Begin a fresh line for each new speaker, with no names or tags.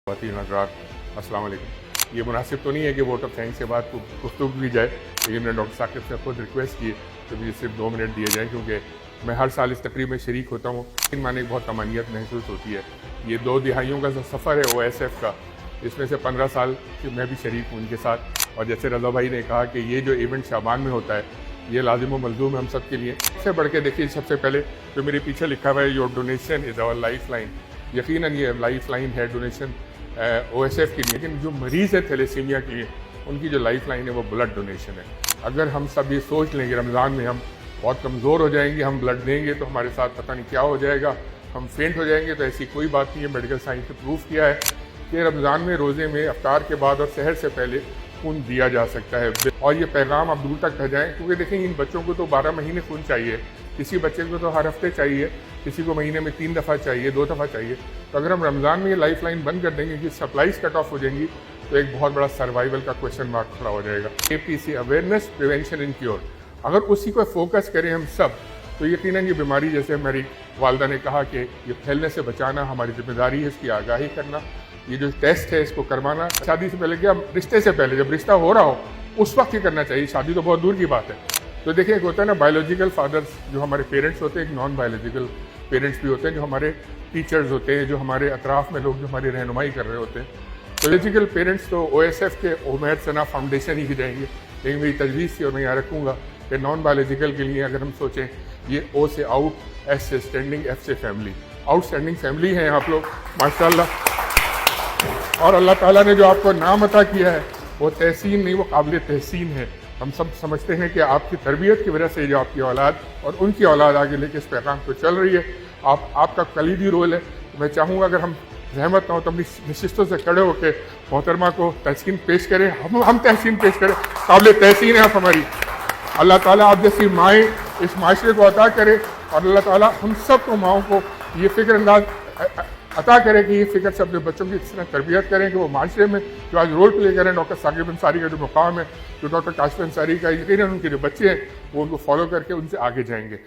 خواتین حضرات السلام علیکم۔ یہ مناسب تو نہیں ہے کہ ووٹ آف تھینکس کے بعد گفتگو کی جائے، لیکن میں ڈاکٹر ثاقب سے خود ریکویسٹ کی کہ مجھے صرف 2 منٹ دیے جائیں، کیونکہ میں ہر سال اس تقریب میں شریک ہوتا ہوں، لیکن میں نے ایک بہت تمانیت محسوس ہوتی ہے۔ یہ 2 دہائیوں کا جو سفر ہے OSF کا، اس میں سے 15 سال میں بھی شریک ہوں ان کے ساتھ، اور جیسے رضا بھائی نے کہا کہ یہ جو ایونٹ شعبان میں ہوتا ہے یہ لازم و ملزوم ہے ہم سب کے لیے۔ سب سے بڑھ کے دیکھیے، سب سے پہلے جو میرے پیچھے لکھا ہوا ہے your donation is our lifeline, یقیناً یہ لائف لائن ہے ڈونیشن OSF کے لیے، لیکن جو مریض ہے تھیلیسیمیا کے لیے ان کی جو لائف لائن ہے وہ بلڈ ڈونیشن ہے۔ اگر ہم سب یہ سوچ لیں کہ رمضان میں ہم بہت کمزور ہو جائیں گے، ہم بلڈ دیں گے تو ہمارے ساتھ پتہ نہیں کیا ہو جائے گا، ہم فینٹ ہو جائیں گے، تو ایسی کوئی بات نہیں ہے۔ میڈیکل سائنس نے پروف کیا ہے کہ رمضان میں روزے میں افطار کے بعد اور سحر سے پہلے خون دیا جا سکتا ہے، اور یہ پیغام آپ دور تک بھیجائیں، کیونکہ دیکھیں ان بچوں کو تو 12 مہینے خون چاہیے، کسی بچے کو تو ہر ہفتے چاہیے، کسی کو مہینے میں 3 دفعہ چاہیے، 2 دفعہ چاہیے۔ تو اگر ہم رمضان میں یہ لائف لائن بند کر دیں گے کہ سپلائز کٹ آف ہو جائیں گی، تو ایک بہت بڑا سروائیول کا کویشچن مارک کھڑا ہو جائے گا۔ APC awareness, prevention and cure, اگر اسی کو فوکس کریں ہم سب، تو یقیناً یہ بیماری، جیسے میری والدہ نے کہا کہ یہ پھیلنے سے بچانا ہماری ذمہ داری ہے، اس کی آگاہی کرنا، یہ جو ٹیسٹ ہے اس کو کروانا، شادی سے پہلے کیا، رشتے سے پہلے، جب رشتہ ہو رہا ہو اس وقت ہی کرنا چاہیے، شادی تو بہت دور کی بات ہے۔ تو دیکھیں ایک ہوتا ہے نا بایولوجیکل فادرز، جو ہمارے پیرنٹس ہوتے ہیں، ایک نان بایولوجیکل پیرنٹس بھی ہوتے ہیں جو ہمارے ٹیچرز ہوتے ہیں، جو ہمارے اطراف میں لوگ جو ہماری رہنمائی کر رہے ہوتے ہیں۔ بایولوجیکل پیرنٹس تو OSF کے عمیر ثنا فاؤنڈیشن ہی کی جائیں گے، لیکن میری تجویز تھی اور میں یہاں رکھوں گا کہ نان بایولوجیکل کے لیے اگر ہم سوچیں، یہ O سے آؤٹ، S سے اسٹینڈنگ، F سے فیملی، آؤٹ اسٹینڈنگ فیملی ہیں آپ لوگ ماشاءاللہ، اور اللہ تعالیٰ نے جو آپ کو نام عطا کیا ہے وہ تحسین نہیں، وہ قابل تحسین ہے۔ ہم سب سمجھتے ہیں کہ آپ کی تربیت کی وجہ سے جو آپ کی اولاد اور ان کی اولاد آگے لے کے اس پیغام کو چل رہی ہے، آپ کا کلیدی رول ہے۔ میں چاہوں گا اگر ہم زحمت نہ ہو تو اپنی نشستوں سے کھڑے ہو کے محترمہ کو تحسین پیش کریں، ہم تحسین پیش کریں، قابل تحسین ہے آپ ہماری۔ اللہ تعالیٰ آپ جیسی مائیں اس معاشرے کو عطا کرے، اور اللہ تعالیٰ ہم سب کو ماؤں کو یہ فکر انداز عطا کرے کہ یہ فکر سے اپنے بچوں کی اس طرح تربیت کریں کہ وہ معاشرے میں جو آج رول پلے کریں، ڈاکٹر ثاقب انصاری کا جو مقام ہے، جو ڈاکٹر کاشف انصاری کا، یقیناً ان کے جو بچے ہیں وہ ان کو فالو کر کے ان سے آگے جائیں گے۔